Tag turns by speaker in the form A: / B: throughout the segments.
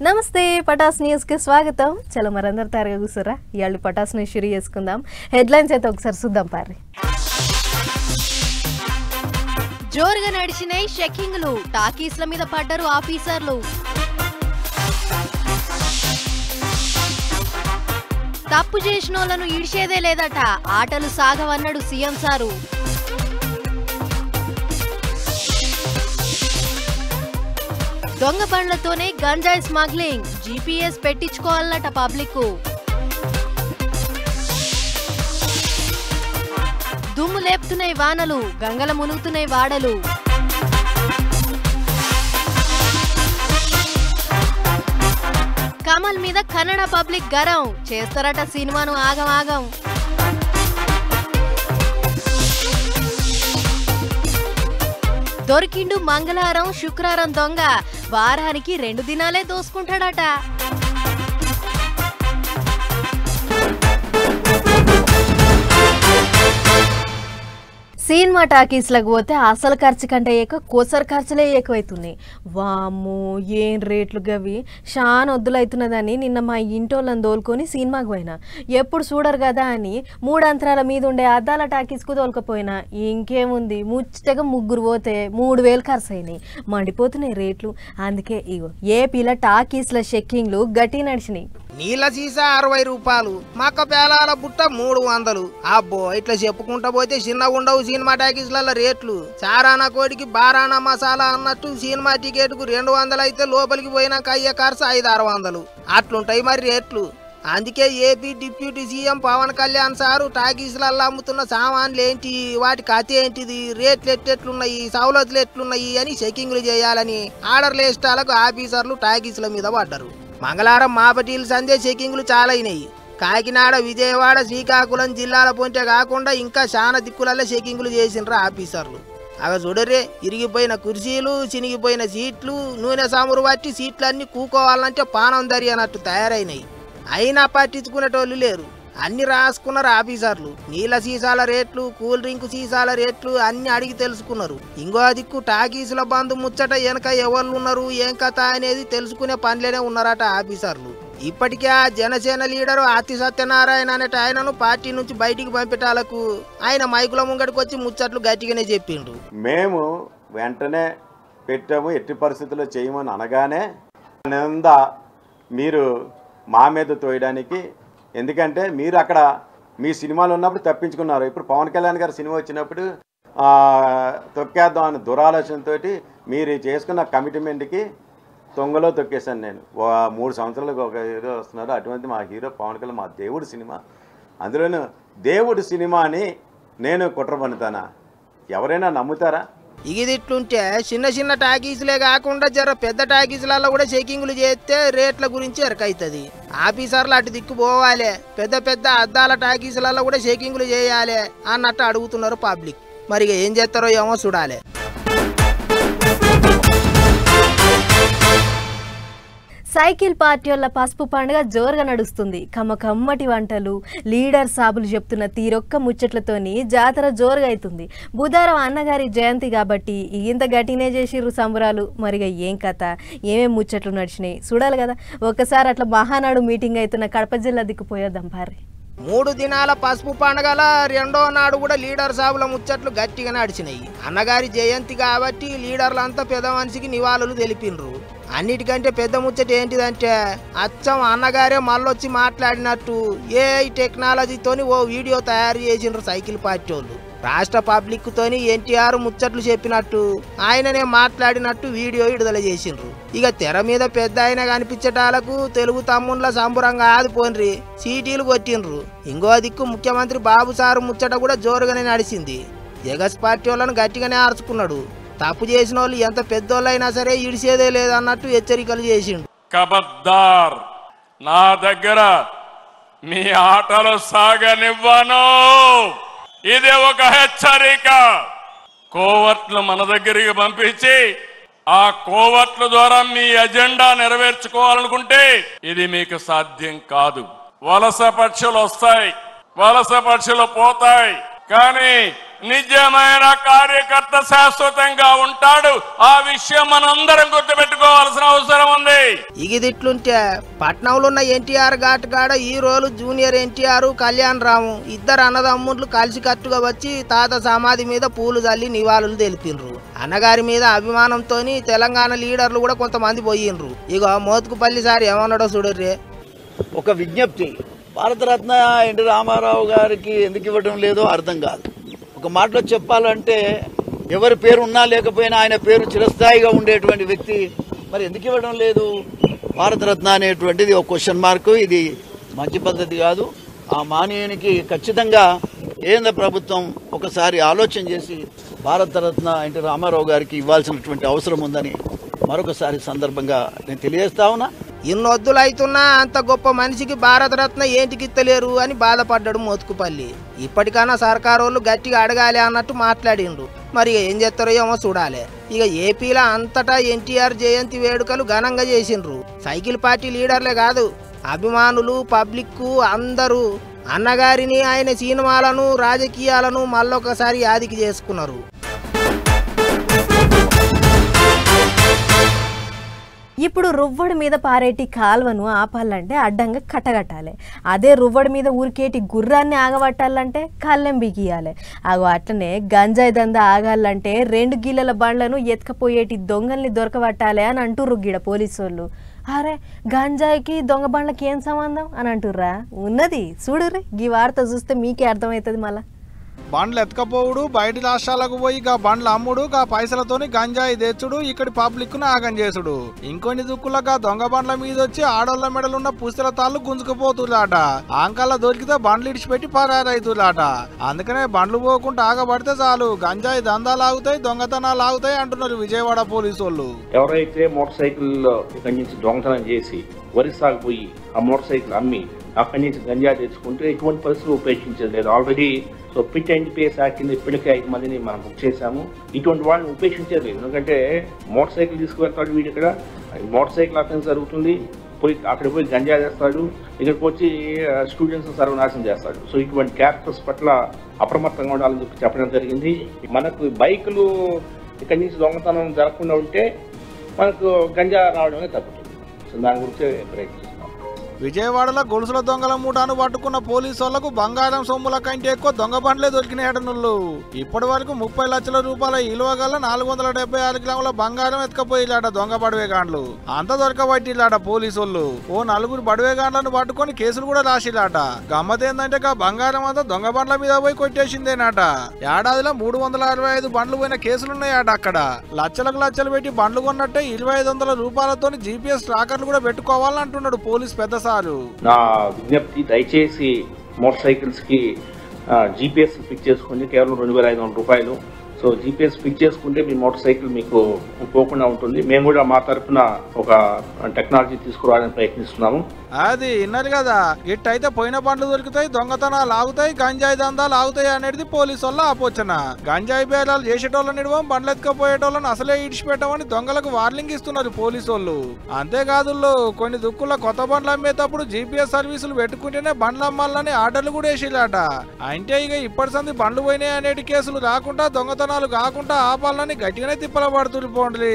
A: నమస్తే పటాస్ న్యూస్ కి స్వాగతం. చలో మరందరూ తయారుగా కూర్చోరా. ఇవాళ పటాస్ న్యూస్ షురూ చేసుకుందాం. హెడ్లైన్స్ అయితే ఒకసారి చూద్దాం పారి.
B: జోరుగా నడిచినాయి చెక్కింగ్లు, టాకీస్ల మీద పడ్డారు ఆఫీసర్లు. తప్పు చేసినోళ్లను ఇడిచేదే లేదట, ఆటలు సాగవన్నాడు సీఎం సారు. దొంగ బండ్లతోనే గంజాయి స్మగ్లింగ్, జీపీఎస్ పెట్టించుకోవాలన్నట పబ్లిక్. దుమ్ము లేపుతున్నాయి వానలు, గంగల మునుగుతున్నాయి వాడలు. కమల్ మీద కన్నడ పబ్లిక్ గరం, చేస్తారట సినిమాను ఆగం ఆగం. దొరికిండు మంగళవారం శుక్రవారం దొంగ, వారానికి 2 దినాలే దోసుకుంటాడట.
A: సినిమా టాకీస్లకు పోతే అసలు ఖర్చు కంటే కోసరు ఖర్చులే ఎక్కువైతున్నాయి. వామ్మో ఏం రేట్లు గవి, చాలా వద్దులవుతున్నదని నిన్న మా ఇంటోళ్ళని తోలుకొని సినిమాకి పోయినా. ఎప్పుడు చూడరు కదా అని 3 అంతరాల మీద ఉండే అద్దాల టాకీస్కు తోలుకపోయినా. ఇంకేముంది, ముచ్చటగా 3 పోతే 3000 ఖర్చు అయినాయి. మండిపోతున్నాయి రేట్లు. అందుకే ఇగో ఏపీల టాకీస్ల చెక్కింగ్లు గట్టి నడిచినాయి.
C: నీళ్ళ సీసా 60 రూపాయలు, మక్క పేలాల బుట్ట 300. అబ్బో ఇట్లా చెప్పుకుంటా పోతే చిన్నగా ఉండవు సినిమా టాకీస్ల రేట్లు. చారానా కోడికి బారానా మసాలా అన్నట్టు సినిమా టికెట్ కు 200 అయితే లోపలికి పోయినాక అయ్యే ఖర్చు 500-600 అట్లుంటాయి మరి రేట్లు. అందుకే AP deputy CM Pawan Kalyan సారు టాకీస్లలో అమ్ముతున్న సామాన్లు ఏంటి, వాటి కథ ఏంటిది, రేట్లు ఎట్లెట్లున్నాయి, సౌలతులు ఎట్లున్నాయి అని చెకింగ్లు చేయాలని ఆర్డర్లు వేసేటాలకు ఆఫీసర్లు టాకీస్ల మీద పడ్డారు. మంగళవారం మాపటీలు సందే చెకింగ్లు చాలా అయినాయి. కాకినాడ, విజయవాడ, శ్రీకాకుళం జిల్లాల పొంటే కాకుండా ఇంకా చాలా దిక్కులలో చెకింగ్లు చేసిండ్రు ఆఫీసర్లు. అవి చూడరే, ఇరిగిపోయిన కుర్చీలు, చినిగిపోయిన సీట్లు, నూనె సామురు పట్టి సీట్లన్నీ కూకోవాలంటే పానం దరి అన్నట్టు తయారైనాయి. అయినా పట్టించుకునేటోళ్ళు లేరు, అన్ని రాసుకున్నారు ఆఫీసర్లు. నీళ్ళ సీసాల రేట్లు, కూల్ డ్రింక్ సీసాల రేట్లు అన్ని అడిగి తెలుసుకున్నారు. ఇంకో దిక్కు టాకీసుల బంధు ముచ్చట వెనక ఎవరు ఉన్నారు, ఏం కథ అనేది తెలుసుకునే పనిలోనే ఉన్నారట ఆఫీసర్లు. ఇప్పటికే ఆ జనసేన లీడరు ఆర్తి సత్యనారాయణ అనేట ఆయనను పార్టీ నుంచి బయటికి పంపేటాలకు ఆయన మైకుల ముంగడికి వచ్చి ముచ్చట్లు గట్టిగానే చెప్పిండు.
D: మేము వెంటనే పెట్టాము, ఎట్టి పరిస్థితుల్లో చేయమని అనగానే నింద మీరు మా మీద తోయడానికి, ఎందుకంటే మీరు అక్కడ మీ సినిమాలు ఉన్నప్పుడు తప్పించుకున్నారు. ఇప్పుడు పవన్ కళ్యాణ్ గారి సినిమా వచ్చినప్పుడు తొక్కేద్దాం అనే దురాలోచనతో మీరు చేసుకున్న కమిట్మెంట్కి తొంగలో తొక్కేశాను నేను. 3 సంవత్సరాలకు ఒక హీరో వస్తున్నారు, అటువంటి మా హీరో పవన్ కళ్యాణ్, మా దేవుడి సినిమా. అందులోనూ దేవుడి సినిమాని నేను కుట్ర పన్నుతానా? ఎవరైనా నమ్ముతారా?
C: ఇది ఇట్లుంటే చిన్న చిన్న టాకీసులే కాకుండా జర పెద్ద టాకీసులలో కూడా చెకింగ్లు చేస్తే రేట్ల గురించి ఎరకైతుంది. ఆఫీసర్లు అటు దిక్కు పోవాలి, పెద్ద పెద్ద అద్దాల టాకీసులలో కూడా చెకింగ్లు చేయాలి అన్నట్టు అడుగుతున్నారు పబ్లిక్. మరి ఏం చేస్తారో ఏమో చూడాలి.
A: సైకిల్ పార్టీ వల్ల పసుపు పండుగ జోరుగా నడుస్తుంది. కమ్మటి వంటలు, లీడర్ సాబులు చెప్తున్న తీరొక్క ముచ్చట్లతోని జాతర జోరుగా అవుతుంది. బుధవారం అన్నగారి జయంతి కాబట్టి ఇంత గట్టినే చేసిర్రు సంబరాలు. మరిగా ఏం కథ, ఏమేమి ముచ్చట్లు నడిచినాయి చూడాలి కదా. ఒక్కసారి అట్లా మహానాడు మీటింగ్ అవుతున్న కడప జిల్లా దిక్కుపోయేద్దాం భారీ.
C: 3 దినాల పసుపు పండుగల 2వ నాడు కూడా లీడర్ సాబుల ముచ్చట్లు గట్టిగా నడిచినాయి. అన్నగారి జయంతి కాబట్టి లీడర్లంతా పెద్ద మనిషికి నివాళులు తెలిపినరు. అన్నిటికంటే పెద్ద ముచ్చట ఏంటిదంటే అచ్చం అన్నగారే మళ్ళొచ్చి మాట్లాడినట్టు ఏఐ టెక్నాలజీతోని ఓ వీడియో తయారు చేసిండ్రు సైకిల్ పార్టీ వాళ్ళు. రాష్ట్ర పబ్లిక్ తోని ఎన్టీఆర్ ముచ్చట్లు చెప్పినట్టు ఆయననే మాట్లాడినట్టు వీడియో విడుదల చేసిండ్రు. ఇక తెర మీద పెద్ద ఆయన కనిపించటాలకు తెలుగు తమ్ముళ్ళ సంబురంగా ఆదిపోన్రి సీటీలు కొట్టిండ్రు. ఇంకో దిక్కు ముఖ్యమంత్రి బాబు సారు ముచ్చట కూడా జోరుగానే నడిచింది. జగస్ పార్టీ వాళ్ళను గట్టిగానే అరుచుకున్నాడు. తప్పు చేసిన వాళ్ళు ఎంత పెద్దోళ్ళైనా సరే ఇడిసేదే లేదన్నట్టు హెచ్చరికలు చేసిండు.
E: ఖబర్దార్, నా దగ్గర మీ ఆటలు సాగనివ్వను. ఇది ఒక హెచ్చరిక. కోవర్ట్లు మన దగ్గరికి పంపించి ఆ కోవర్ట్ల ద్వారా మీ ఎజెండా నెరవేర్చుకోవాలనుకుంటే ఇది మీకు సాధ్యం కాదు. వలస పక్షులు వస్తాయి, వలస పక్షులు పోతాయి, కానీ నిజమైన కార్యకర్త శాశ్వతంగా ఉంటాడు. ఆ విషయం మనందరం గుర్తుపెట్టుకోవాల్సిన అవసరం ఉంది.
C: ఇగిదిట్లుంటే పట్నంలో ఉన్న ఎన్టీఆర్ ఘాట్ కాడ ఈ రోజు జూనియర్ ఎన్టీఆర్ కళ్యాణ్ రాము ఇద్దరు అన్నదమ్ముళ్ళు కలిసికట్టుగా వచ్చి తాత సమాధి మీద పూలు చల్లి నివాళులు తెలిపినరు. అన్నగారి మీద అభిమానంతో తెలంగాణ లీడర్లు కూడా కొంతమంది పోయినరు. ఇక మోత్కుపల్లి సార్ ఏమన్నాడో చూడర్రే.
F: ఒక విజ్ఞప్తి, భారతరత్న ఎన్టీ రామారావు గారికి ఎందుకు ఇవ్వడం లేదో అర్థం కాదు. ఒక మాటలో చెప్పాలంటే ఎవరి పేరు ఉన్నా లేకపోయినా ఆయన పేరు చిరస్థాయిగా ఉండేటువంటి వ్యక్తి మరి ఎందుకు ఇవ్వడం లేదు భారతరత్న అనేటువంటిది ఒక క్వశ్చన్ మార్కు. ఇది మంచి పద్ధతి కాదు. ఆ మానవునికి ఖచ్చితంగా కేంద్ర ప్రభుత్వం ఒకసారి ఆలోచన చేసి భారతరత్న ఎన్టీ రామారావు గారికి ఇవ్వాల్సినటువంటి అవసరం ఉందని మరొకసారి సందర్భంగా నేను తెలియజేస్తా ఉన్నా.
C: ఇన్నొద్దులైతున్నా అంత గొప్ప మనిషికి భారతరత్న ఏంటికిత్తలేరు అని బాధపడ్డాడు మోత్కుపల్లి. ఇప్పటికైనా సర్కారోళ్ళు గట్టిగా అడగాలి అన్నట్టు మాట్లాడిండ్రు. మరి ఏం చేస్తారో ఏమో చూడాలి. ఇక ఏపీలో అంతటా ఎన్టీఆర్ జయంతి వేడుకలు ఘనంగా చేసిండ్రు. సైకిల్ పార్టీ లీడర్లే కాదు, అభిమానులు, పబ్లిక్ అందరూ అన్నగారిని, ఆయన సినిమాలను, రాజకీయాలను మళ్ళొకసారి యాదికి చేసుకున్నారు.
A: ఇప్పుడు రువ్వడి మీద పారేటి కాలువను ఆపాలంటే అడ్డంగా కట్టగట్టాలి. అదే రువ్వడి మీద ఊరికేటి గుర్రాన్ని ఆగబట్టాలంటే కళ్ళెం బిగియాలి. అగో అట్లనే గంజాయి దందా ఆగాలంటే 2 గిల్లల బండ్లను ఎత్తుకపోయేటి దొంగల్ని దొరకబట్టాలి అని అంటుర్రు గిడ పోలీసు వాళ్ళు. అరే గంజాయికి దొంగ బండ్లకి ఏం సంబంధం అని అంటుర్రా? ఉన్నది చూడుర్రి, ఈ వార్త చూస్తే మీకే అర్థమవుతుంది. మళ్ళా
G: బండ్లు ఎత్తుకపోవుడు, బయటి రాష్ట్రాలకు పోయి గా బండ్లు అమ్ముడు, గా పైసలతోని గంజాయి తెచ్చుడు, ఇక్కడి పబ్లిక్ ను ఆగం చేసుడు. ఇంకొన్ని దుక్కులగా దొంగ బండ్ల మీద వచ్చి ఆడోళ్ల మెడలున్న పుస్తల తాళ్ళు గుంజుకుపోతులాట. ఆంకల్లా దొరికితే బండ్లు ఇడిచిపెట్టి పరారైతులాట. అందుకనే బండ్లు పోకుండా ఆగబడితే చాలు గంజాయి దందాలు ఆగుతాయి, దొంగతనాలు ఆగుతాయి అంటున్నారు విజయవాడ పోలీసు వాళ్ళు.
H: ఎవరైతే మోటార్ సైకిల్ ఇక్కడి నుంచి దొంగతనం చేసి ఒరిస్సాకు పోయి ఆ మోటార్ సైకిల్ అమ్మి అక్కడి నుంచి గంజా తెచ్చుకుంటే ఎటువంటి పరిస్థితులు ఉపేక్షించేది లేదు. Already so pit and pace act కింద ఇప్పటికే 5 మందిని మనం బుక్ చేశాము. ఇటువంటి వాళ్ళని ఉపేక్షించేది లేదు. ఎందుకంటే మోటార్ సైకిల్ తీసుకువెళ్తాడు వీడు, ఇక్కడ మోటార్ సైకిల్ అఫెన్స్ జరుగుతుంది, పోయి అక్కడ పోయి గంజా చేస్తాడు, ఇక్కడికి వచ్చి స్టూడెంట్స్ సర్వనాశనం చేస్తాడు. సో ఇటువంటి క్యారెక్టర్స్ పట్ల అప్రమత్తంగా ఉండాలని చెప్పి చెప్పడం జరిగింది. మనకు బైకులు ఇక్కడి నుంచి దొంగతనం జరగకుండా ఉంటే మనకు గంజా రావడమే తగ్గుతుంది. సో దాని గురించి ప్రయత్నిస్తాం.
G: విజయవాడలో గొలుసుల దొంగల మూటాను పట్టుకున్న పోలీసు వాళ్లకు బంగారం సొమ్ముల కంటే ఎక్కువ దొంగ బండ్లే దొరికినాయటనుళ్ళు. ఇప్పటి వరకు 30 లక్షల రూపాయల విలువ గల 476 గ్రాముల బంగారం ఎత్తుకపోయిలాట దొంగ బడవేగాండ్లు. అంత దొరకబట్టిలాట పోలీసు వాళ్ళు. ఓ 4 బడవేగాండ్లను పట్టుకొని కేసులు కూడా రాసిలాట. గమ్మతేందంటే బంగారం అంతా దొంగ బండ్ల మీద పోయి కొట్టేసిందేనాట. ఏడాదిలో 365 బండ్లు పోయిన కేసులున్నాయట. అక్కడ లక్షలకు లక్షలు పెట్టి బండ్లు కొన్నట్టే 2500 రూపాయలతో జీపీఎస్ ట్రాకర్లు కూడా పెట్టుకోవాలని అంటున్నాడు పోలీస్ పెద్ద.
H: నా విజ్ఞప్తి, దయచేసి మోటార్ సైకిల్స్ కి జీపీఎస్ ఫిక్స్ చేసుకోండి. కేవలం 2500 రూపాయలు. సో జీపీఎస్ ఫిక్స్ చేసుకుంటే మీ మోటార్ సైకిల్ మీకు పోకుండా ఉంటుంది. మేము కూడా మా తరఫున ఒక టెక్నాలజీ తీసుకురావడానికి ప్రయత్నిస్తున్నాము.
G: అది విన్నారు కదా, ఇట్టయితే పోయిన బండ్లు దొరుకుతాయి, దొంగతనాలు ఆగుతాయి, గంజాయి దందాలు ఆగుతాయి అనేది పోలీసు వాళ్ళ ఆపోచన. గంజాయి బేరాలు చేసేటోళ్ళని ఇడవం, బండ్లు ఎత్తుకపోయేటోళ్ళని అసలే ఇడిచిపెట్టమని దొంగలకు వార్నింగ్ ఇస్తున్నారు పోలీసు వాళ్ళు. అంతేకాదు కొన్ని దుక్కుల కొత్త బండ్లు అమ్మేటప్పుడు జీపీఎస్ సర్వీసులు పెట్టుకుంటేనే బండ్లు అమ్మాలని ఆర్డర్లు కూడా వేసిలాట. అంటే ఇక ఇప్పటి సంది బండ్లు పోయినాయి అనేటి కేసులు రాకుండా, దొంగతనాలు కాకుండా ఆపాలని గట్టిగానే తిప్పల పడుతుంది పోండి.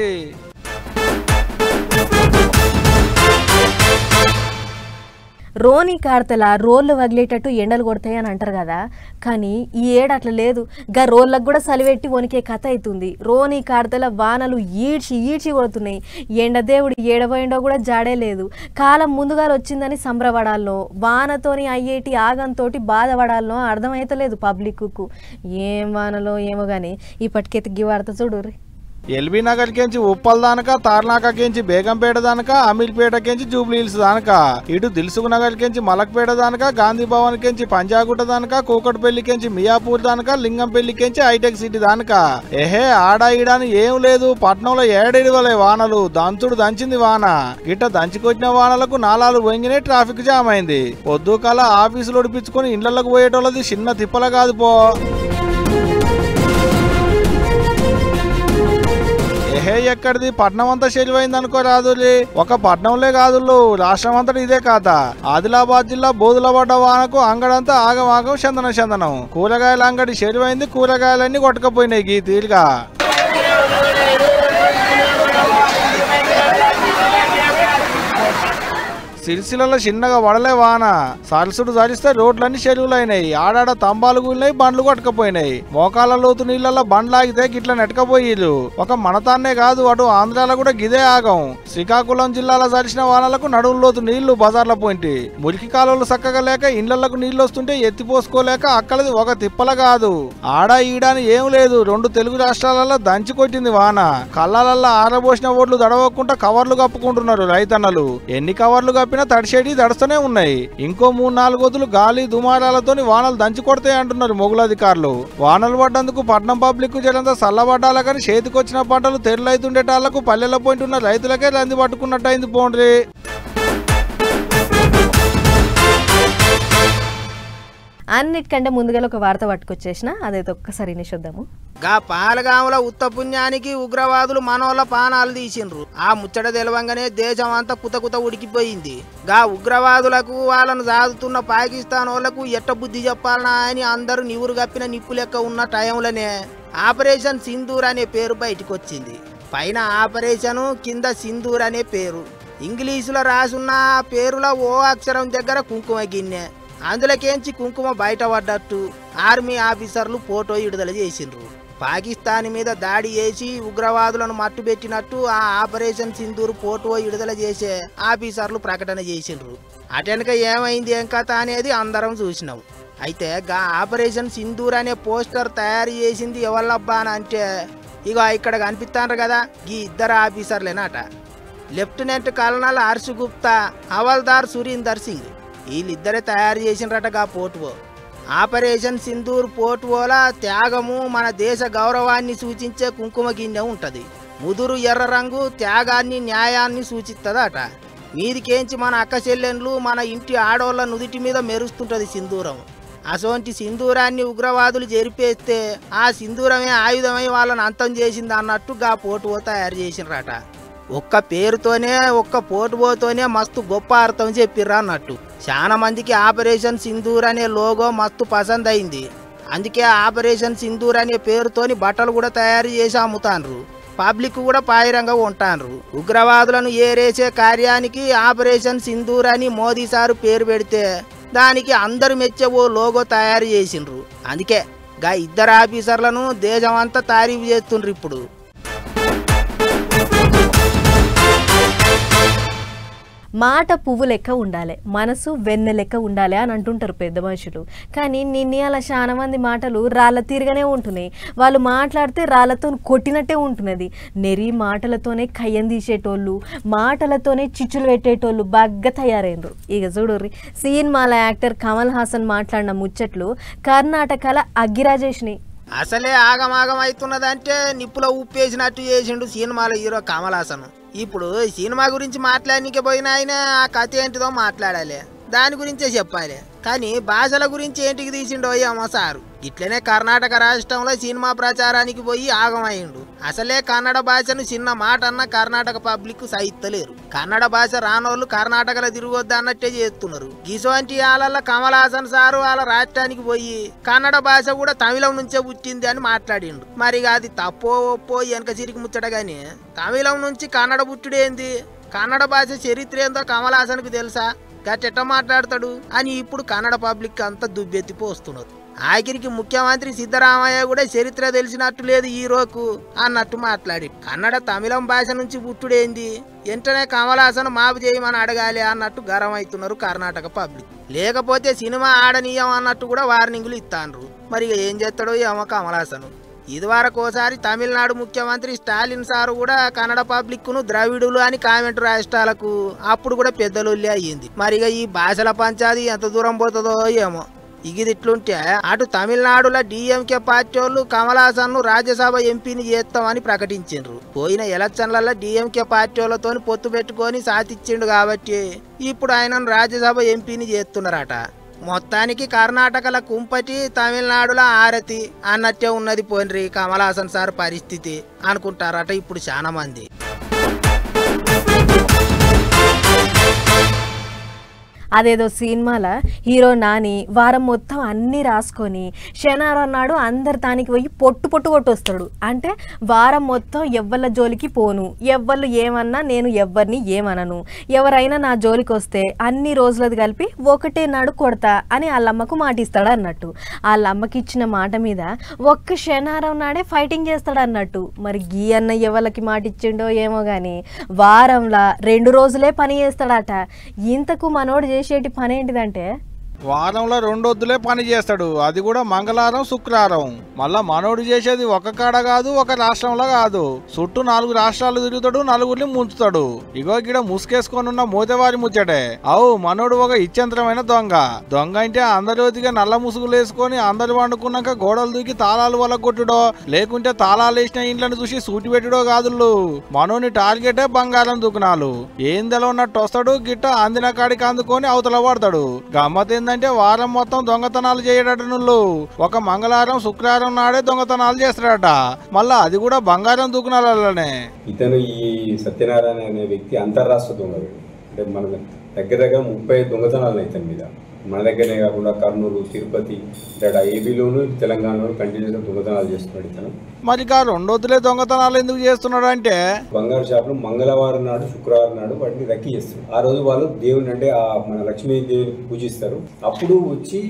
A: రోని కార్తెల రోళ్ళు వగిలేటట్టు ఎండలు కొడతాయి అని అంటారు కదా, కానీ ఈ ఏడు అట్లా లేదు. గా రోళ్ళకు కూడా సలివెట్టి వణికే కథ అవుతుంది. రోని కార్తెల వానలు ఈడ్చి కొడుతున్నాయి. ఎండదేవుడు ఏడబోయిండో కూడా జాడే లేదు. కాలం ముందుగా వచ్చిందని సంబరపడాలనో, వానతోని అయ్యేటి ఆగంతో బాధపడాలనో అర్థమైతలేదు పబ్లిక్కు. ఏం వానలో ఏమో కానీ ఇప్పటికెత్తి వార్త చూడుర్రి.
G: ఎల్బీ నగర్ కెంచి ఉప్పల్ దానక, తార్నాక కెంచి బేగంపేట దానక, అమీర్పేట కెంచి జూబ్లీ హిల్స్ దానక, ఇటు దిల్సుఖ్ నగర్ కెంచి మలక్పేట దానక, గాంధీ భవన్ కెంచి పంజాగుట్ట దానక, కూకట్పల్లి కెంచి మియాపూర్ దానక, లింగంపల్లి కెంచి హైటెక్ సిటీ దానక. ఏహే ఆడా ఈడాని ఏం లేదు. పట్నంలో ఏడేడివలే వానలు దంచుడు దంచింది వాన. గిట్ట దంచుకొచ్చిన వానలకు నాలాలు వంగినే ట్రాఫిక్ జామ్ అయింది. పొద్దుకాల ఆఫీసులు ఒడిపించుకొని ఇళ్లకు పోయేటోళ్ళది చిన్న తిప్పల కాదు పో. ఎక్కడిది పట్నం అంతా చెరువైంది అనుకోరాదులే. ఒక పట్నంలే కాదు రాష్ట్రం అంతా ఇదే కాత. ఆదిలాబాద్ జిల్లా బోధుల పడ్డ వానకు అంగడంతా ఆగమాగం చందనం. కూరగాయల అంగడి చెరువైంది, కూరగాయలన్నీ కొట్టకపోయినాయి ఈ తీరుగా. సిరిసిల్లలో చిన్నగా వడలే వాన, సరసుడు సరిస్తే రోడ్లన్నీ చెరువులైనాయి. ఆడాడ తంబాలు కూలినాయి, బండ్లు కొట్టకపోయినాయి. మోకాల లోతు నీళ్లలో బండ్లాగితే గిట్ల నెట్టకపోయిరు. ఒక మనతాన్నే కాదు, అటు ఆంధ్రాలో కూడా గిదే ఆగం. శ్రీకాకుళం జిల్లాలో సరిసిన వానలకు నడుము లోతు నీళ్లు బజార్ల పోయింటి. మురికి కాలువలు చక్కగా లేక ఇళ్లకు నీళ్లు వస్తుంటే ఎత్తిపోసుకోలేక అక్కడది ఒక తిప్పల కాదు. ఆడ ఈడాని ఏం లేదు, 2 తెలుగు రాష్ట్రాలలో దంచి కొట్టింది వాన. కళ్ళలల్లో ఆరబోసిన ఓట్లు దడవకుండా కవర్లు కప్పుకుంటున్నారు రైతన్నలు. ఎన్ని కవర్లు తడిసేటి దడుస్తూనే ఉన్నాయి. ఇంకో 3-4 రోజులు గాలి దుమారాలతోని వానలు దంచి కొడతాయి అంటున్నారు మొగులు అధికారులు. వానలు పడ్డందుకు పట్నం పబ్లిక్ జరంతా చల్లబడ్డాల కానీ చేతికొచ్చిన పంటలు తెరలైతుండేటాళ్లకు పల్లెల పోయింటున్న రైతులకే రంది పట్టుకున్నట్టయింది పోండ్రి.
A: అన్నిటికంటే ముందుగా ఒక వార్త పట్టుకొచ్చేసిన, అదైతే ఒక్కసారి నిషేద్దాము.
C: గా పాలగాముల ఉత్త పుణ్యానికి ఉగ్రవాదులు మనోళ్ళ పానాలు తీసిండ్రు. ఆ ముచ్చట తెలవంగానే దేశం అంతా కుత ఉడికిపోయింది. గా ఉగ్రవాదులకు వాళ్ళను సాదుతున్న పాకిస్తాన్ వాళ్లకు ఎట్ట బుద్ధి చెప్పాలనా అని అందరూ నివురు గప్పిన నిప్పు లెక్క ఉన్న టైంలోనే ఆపరేషన్ సింధూర్ అనే పేరు బయటకు వచ్చింది. పైన ఆపరేషన్, కింద సింధూర్ అనే పేరు. ఇంగ్లీషులో రాసున్న ఆ పేరులో ఓ అక్షరం దగ్గర కుంకుమ గిన్నె, అందులోకేంచి కుంకుమ బయటపడ్డట్టు ఆర్మీ ఆఫీసర్లు ఫోటో విడుదల చేసిండ్రు. పాకిస్తాన్ మీద దాడి చేసి ఉగ్రవాదులను మట్టుబెట్టినట్టు ఆ ఆపరేషన్ సింధూర్ ఫోటో విడుదల చేసే ఆఫీసర్లు ప్రకటన చేసిండ్రు. అటెనక ఏమైంది ఏం కథ అనేది అందరం చూసినాం. అయితే గా ఆపరేషన్ సింధూర్ అనే పోస్టర్ తయారు చేసింది ఎవళ్ళబ్బా అని అంటే, ఇక ఇక్కడ కనిపిస్తాండ్రు కదా ఈ 2 ఆఫీసర్లేనట. లెఫ్టినెంట్ కల్నల్ హర్ష్ గుప్తా, హవల్దార్ సురీందర్ సింగ్, వీళ్ళిద్దరే తయారు చేసినరటగా పోటువో. ఆపరేషన్ సింధూర్ పోటువోల త్యాగము, మన దేశ గౌరవాన్ని సూచించే కుంకుమ గిన్నె ఉంటది. ముదురు ఎర్ర రంగు త్యాగాన్ని, న్యాయాన్ని సూచిస్తుందట. మీదికేంచి మన అక్క చెల్లెండ్లు, మన ఇంటి ఆడోళ్ళ నుదిటి మీద మెరుస్తుంటది సింధూరం. అసోంటి సింధూరాన్ని ఉగ్రవాదులు జరిపేస్తే ఆ సింధూరమే ఆయుధమై వాళ్ళని అంతం చేసింది అన్నట్టుగా పోటువో తయారు చేసినరట. ఒక్క పేరుతోనే, ఒక్క పోటువోతోనే మస్తు గొప్ప అర్థం చెప్పిర్రా అన్నట్టు. చాలా మందికి ఆపరేషన్ సింధూర్ అనే లోగో మస్తు పసంద్ అయింది. అందుకే ఆపరేషన్ సింధూర్ అనే పేరుతోని బట్టలు కూడా తయారు చేసి అమ్ముతాండ్రు. పబ్లిక్ కూడా పాయిరంగా ఉంటాండ్రు. ఉగ్రవాదులను ఏరేసే కార్యానికి ఆపరేషన్ సింధూర్ అని మోదీ సారు పేరు పెడితే దానికి అందరు మెచ్చే ఓ లోగో తయారు చేసిండ్రు. అందుకే గా 2 ఆఫీసర్లను దేశం అంతా తారీఫ్ చేస్తుండ్రు. ఇప్పుడు
A: మాట పువ్వు లెక్క ఉండాలి, మనసు వెన్నె లెక్క ఉండాలి అని అంటుంటారు పెద్ద మనుషులు. కానీ నిన్న చాలా మంది మాటలు రాళ్ళ తీరుగానే ఉంటున్నాయి. వాళ్ళు మాట్లాడితే రాళ్ళతో కొట్టినట్టే ఉంటున్నది. నెరి మాటలతోనే కయ్యం తీసేటోళ్ళు, మాటలతోనే చిచ్చులు పెట్టేటోళ్ళు బాగా తయారైనరు. ఇక చూడుర్రి, సినిమాల యాక్టర్ కమల్ హాసన్ మాట్లాడిన ముచ్చట్లు కర్ణాటకల అగ్గిరాజేష్ని.
C: అసలే ఆగమాగం అవుతున్నదంటే నిప్పులో ఉప్పేసినట్టు చేసిండు సినిమాల హీరో కమల్ హాసన్. ఇప్పుడు సినిమా గురించి మాట్లాడనీకే పోయినా ఆయన ఆ కథ ఏంటిదో మాట్లాడాలి, దాని గురించే చెప్పాలి. కానీ భాషల గురించి ఏంటికి తీసిండో ఏమో సారు. ఇట్లనే కర్ణాటక రాష్ట్రంలో సినిమా ప్రచారానికి పోయి ఆగమైండు. అసలే కన్నడ భాషను చిన్న మాట అన్న కర్ణాటక పబ్లిక్ సహిత్తలేరు. కన్నడ భాష రానోళ్ళు కర్ణాటకలో తిరగొద్దు అన్నట్టే చేస్తున్నారు. గిసోంటి వాళ్ళ కమల్ హాసన్ సారు వాళ్ళ రాష్ట్రానికి పోయి కన్నడ భాష కూడా తమిళం నుంచే పుట్టింది అని మాట్లాడిండు. మరి అది తప్పో ఒప్పో వెనక చిరికి ముచ్చటగాని తమిళం నుంచి కన్నడ పుట్టుడేంది, కన్నడ భాష చరిత్ర ఏందో కమల్ హాసన్కు తెలుసా, గట్టెట్ట మాట్లాడతాడు అని ఇప్పుడు కన్నడ పబ్లిక్ అంతా దుబ్బెత్తిపోస్తున్నారు. ఆఖరికి ముఖ్యమంత్రి సిద్ధరామయ్య కూడా చరిత్ర తెలిసినట్టు లేదు హీరోకు అన్నట్టు మాట్లాడి, కన్నడ తమిళం భాష నుంచి పుట్టుడేంది, వెంటనే కమల్ హాసన్ మాపు చేయమని అడగాలి అన్నట్టు గరం అవుతున్నారు కర్ణాటక పబ్లిక్. లేకపోతే సినిమా ఆడనీయం అన్నట్టు కూడా వార్నింగులు ఇస్తాండ్రు. మరి ఏం చేస్తాడో ఏమో కమల్ హాసన్. ఇదివరకోసారి తమిళనాడు ముఖ్యమంత్రి స్టాలిన్ సారు కూడా కన్నడ పబ్లిక్ ను ద్రవిడులు అని కామెంట్ రాష్ట్రాలకు అప్పుడు కూడా పెద్దలొల్లి అయ్యింది. మరిగా ఈ భాషల పంచాది ఎంత దూరం పోతుందో ఏమో. ఇగిదిట్లుంటే అటు తమిళనాడులో డిఎంకే పార్టీ వాళ్ళు కమల్ హాసన్ ను రాజ్యసభ ఎంపీని చేస్తామని ప్రకటించిండ్రు. పోయిన ఎలక్షన్లలో డిఎంకే పార్టీ వాళ్ళతో పొత్తు పెట్టుకొని సాధించిండు కాబట్టి ఇప్పుడు ఆయనను రాజ్యసభ ఎంపీని చేస్తున్నారట. మొత్తానికి కర్ణాటకల కుంపటి, తమిళనాడుల ఆరతి అన్నట్టే ఉన్నది పోన్రి కమల్ హాసన్ సార్ పరిస్థితి అనుకుంటారట ఇప్పుడు చాలా మంది.
A: అదేదో సినిమాల హీరో నాని వారం మొత్తం అన్నీ రాసుకొని శనివారం నాడు అందరి తానికి పోయి పొట్టు కొట్టొస్తాడు. అంటే వారం మొత్తం ఎవ్వళ్ళ జోలికి పోను, ఎవ్వళ్ళు ఏమన్నా నేను ఎవ్వరిని ఏమనను, ఎవరైనా నా జోలికి వస్తే అన్ని రోజులది కలిపి ఒకటే నాడు కొడతా అని వాళ్ళమ్మకు మాటిస్తాడు అన్నట్టు. వాళ్ళమ్మకి ఇచ్చిన మాట మీద ఒక్క శనివారం నాడే ఫైటింగ్ చేస్తాడు అన్నట్టు. మరి గీ అన్న ఎవరికి మాట ఇచ్చిండో ఏమో కానీ వారంలా 2 రోజులే పని చేస్తాడట. ఇంతకు మనోడు చేసేటి పని ఏంటిదంటే
G: వారంలో 2 వద్దులే పని చేస్తాడు, అది కూడా మంగళవారం శుక్రవారం. మళ్ళా మనోడు చేసేది ఒక కాడ కాదు, ఒక రాష్ట్రంలో కాదు, చుట్టూ 4 రాష్ట్రాలు తిరుగుతాడు, 4గురిని ముంచుతాడు. ఇగో గిడ ముసుకేసుకొని ఉన్న మోతేవారి ముచ్చటే. అవు మనోడు ఒక ఇచ్చంత్రమైన దొంగ. దొంగ అంటే అందరిగా నల్ల ముసుగులు వేసుకొని అందరు వండుకున్నాక గోడలు దూకి తాళాలు వల్ల కొట్టుడో, లేకుంటే తాళాలు వేసిన ఇంట్లను చూసి సూటి పెట్టుడో కాదుళ్ళు. మనోని టార్గెటే బంగారం దుకాణాలు. ఏం తెలవన్నట్టు వస్తాడు, గిట్ట అందిన కాడికి అందుకొని అవతల పడతాడు. గమ్మత్ అంటే వారం మొత్తం దొంగతనాలు చేయడట. నువ్వు ఒక మంగళవారం శుక్రవారం నాడే దొంగతనాలు చేస్తాడట. మళ్ళా అది కూడా బంగారం దుకాణాలలోనే.
I: ఇతను ఈ సత్యనారాయణ అనే వ్యక్తి అంతర్రాష్ట్ర దొంగ. అంటే మన దగ్గర 30 దొంగతనాలు ఇతని మీద. మన దగ్గరనే కాకుండా కర్నూలు, తిరుపతి, ఇక్కడ ఏపీలోను తెలంగాణలో కంటిన్యూస్గా దొంగతనాలు చేస్తున్నాడు ఇతను.
G: మరి 2 వద్దులే దొంగతనాలు ఎందుకు చేస్తున్నాడు అంటే
I: బంగారు షాపులు మంగళవారం నాడు శుక్రవారం నాడు వాటిని రక్కి చేస్తారు. ఆ రోజు వాళ్ళు దేవుని అంటే మన లక్ష్మీదేవిని పూజిస్తారు. అప్పుడు వచ్చి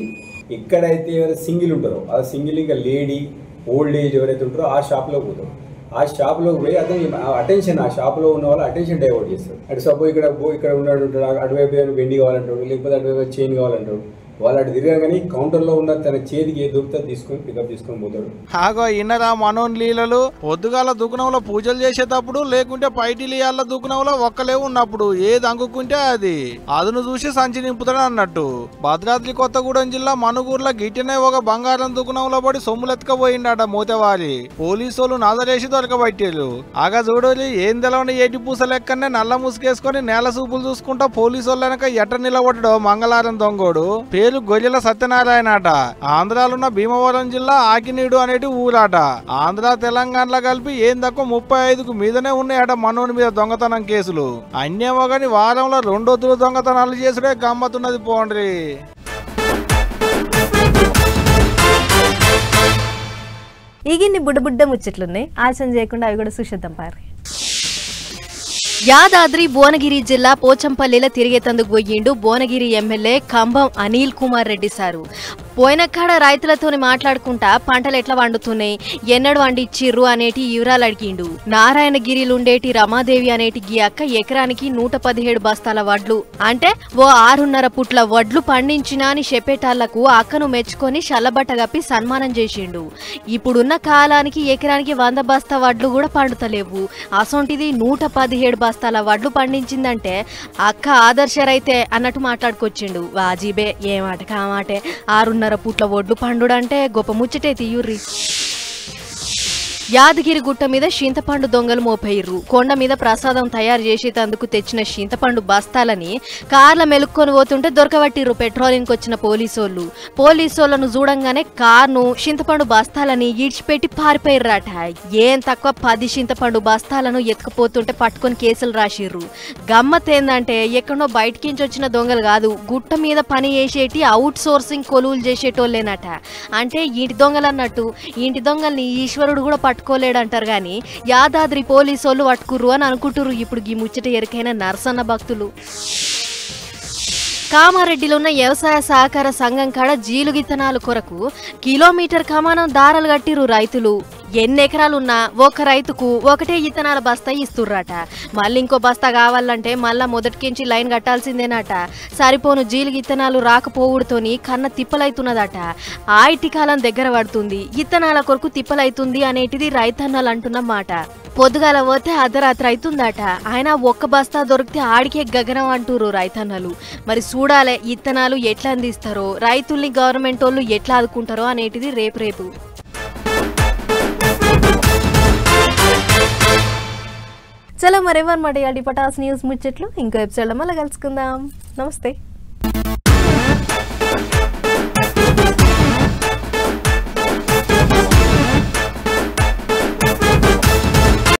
I: ఎక్కడైతే సింగిల్ ఉంటారో ఆ సింగిల్ ఇంకా లేడీ ఓల్డ్ ఏజ్ ఎవరైతే ఉంటారో ఆ షాప్లో పోతారు. ఆ షాప్లోకి పోయి అతను అటెన్షన్, ఆ షాప్లో ఉన్న వాళ్ళు అటెన్షన్ డైవర్ట్ చేస్తారు. అంటే సపోజ్ ఇక్కడ ఉన్నాడు, అటువైపు వెండి కావాలంటాడు, లేకపోతే అటువైపు చైన్ కావాలంటాడు. వాళ్ళు అటు తిరిగారు కానీ కౌంటర్లో ఉన్న తన చేతికి ఏ దొరికితే తీసుకొని పికప్ తీసుకొని పోతాడు.
G: ఆగో ఇన్నరా మనోన్ లీలలు. పొద్దుగాల దుకాణంలో పూజలు చేసేటప్పుడు, లేకుంటే పైటిలియాల దుకాణంలో ఒక్కలే ఉన్నప్పుడు ఏది అంగుకుంటే అది అదును చూసి సంచి నింపుతాడు అన్నట్టు. భద్రాద్రి కొత్తగూడెం జిల్లా మనుగూరులో గిట్టనే ఒక బంగారం దుకాణంలో పడి సొమ్ములెత్తుకపోయిండట మోతేవారి. పోలీసులు నజరేసి దొరకబట్టారు. ఆగా చూడలి ఏం తెలవని ఏటి పూస లెక్కనే నల్ల ముసుకేసుకొని నేల సూపులు చూసుకుంటా పోలీసు వెనక ఎట్ట నిలబడ్డాడో మంగళవారం దొంగోడు. పేరు గొర్రెల సత్యనారాయణ అట. ఆంధ్రాలున్న భీమవరం జిల్లా ఆకినీడు అనేటి ఊరాట. ఆంధ్ర తెలంగాణలో కలిపి ఏం తక్కువ 35కు మీదనే ఉన్నాయట మనోని మీద దొంగతనం కేసులు. అన్నేమో గాని వారంలో 2 వద్దులు దొంగతనాలు చేసుడే గమ్మతున్నది పోండ్రి.
A: ఈగిన్ని బుడ్డ ముచ్చట్లున్నాయి. ఆలస్యం చేయకుండా అవి కూడా చూసేద్దాం పారి.
B: యాదాద్రి భువనగిరి జిల్లా పోచంపల్లిలో తిరిగేతందుకు పోయిండు భువనగిరి ఎమ్మెల్యే కంభం అనిల్ కుమార్ రెడ్డి సారు. పోయిన కాడ రైతులతోని మాట్లాడుకుంటా పంటలు ఎట్లా వండుతున్నాయి, ఎన్నడు వండిచ్చిర్రు అనేటి వివరాలు అడిగిండు. నారాయణగిరిలుండేటి రమాదేవి అనేటి గీ అక్క ఎకరానికి 117 బస్తాల వడ్లు అంటే ఓ 6.5 పుట్ల వడ్లు పండించినా అని చెప్పేటాళ్లకు అక్కను మెచ్చుకొని చల్లబట్ట కప్పి సన్మానం చేసిండు. ఇప్పుడున్న కాలానికి ఎకరానికి 100 బస్తా వడ్లు కూడా పండుతలేవు. అసొంటిది 117 బస్తాల వడ్లు పండించిందంటే అక్క ఆదర్శ రైతే అన్నట్టు మాట్లాడుకొచ్చిండు. వాజీబే ఏ మాట కామాటే 6.5 పుట్ల వడ్లు పండుడంటే గొప్ప ముచ్చటే తీయుర్రి. యాదగిరి గుట్ట మీద చింతపండు దొంగలు మోపేర్రు. కొండ మీద ప్రసాదం తయారు చేసేందుకు తెచ్చిన చింతపండు బస్తాలని కార్ల మెలుక్కొని పోతుంటే దొరకబట్టిర్రు పెట్రోలింగ్కి వచ్చిన పోలీసోళ్లు. పోలీసోళ్లను చూడంగానే కార్ను చింతపండు బస్తాలని ఈడ్చిపెట్టి పారిపోయిర్రాట. ఏం తక్కువ 10 చింతపండు బస్తాలను ఎత్తుకుపోతుంటే పట్టుకొని కేసులు రాసిర్రు. గమ్మతేందంటే ఎక్కడో బయటకించి వచ్చిన దొంగలు కాదు, గుట్ట మీద పని చేసేటి అవుట్ సోర్సింగ్ కొలువులు చేసేటోళ్ళేనట. అంటే ఇంటి దొంగలు అన్నట్టు. ఇంటి దొంగల్ని ఈశ్వరుడు కూడా పట్టుకోలేడంటారు గాని యాదాద్రి పోలీసోళ్ళు పట్టుకుర్రు అని అనుకుంటుర్రు ఇప్పుడు ఈ ముచ్చట ఎరికైన నరసన్న భక్తులు. కామారెడ్డిలో ఉన్న వ్యవసాయ సహకార సంఘం కాడ జీలు గిత్తనాల కొరకు కిలోమీటర్ కమానం దారాలు కట్టిరు రైతులు. ఎన్ని ఎకరాలున్నా ఒక రైతుకు ఒకటే ఇత్తనాల బస్తా ఇస్తుర్రట. మళ్ళీ ఇంకో బస్తా కావాలంటే మళ్ళా మొదటికించి లైన్ కట్టాల్సిందేనట. సరిపోను జీలు ఇత్తనాలు రాకపోవుడుతోని కన్న తిప్పలైతున్నదట. ఆయిటి కాలం దగ్గర పడుతుంది, ఇత్తనాల కొరకు తిప్పలైతుంది అనేటిది రైతన్నలు అంటున్న మాట. పొద్దుగాల పోతే అర్ధరాత్రి అవుతుందట. ఆయన ఒక్క బస్తా దొరికితే ఆడికే గగనం అంటూరు రైతన్నలు. మరి చూడాలే ఇత్తనాలు ఎట్లా అందిస్తారో, రైతుల్ని గవర్నమెంట్ వాళ్ళు ఎట్లా ఆదుకుంటారో అనేటిది రేపు.
A: చలో మరేమన్నమాట ఇవాళ పటాస్ న్యూస్ ముచ్చట్లు. ఇంకో ఎపిసోడ్లో మళ్ళీ కలుసుకుందాం. నమస్తే.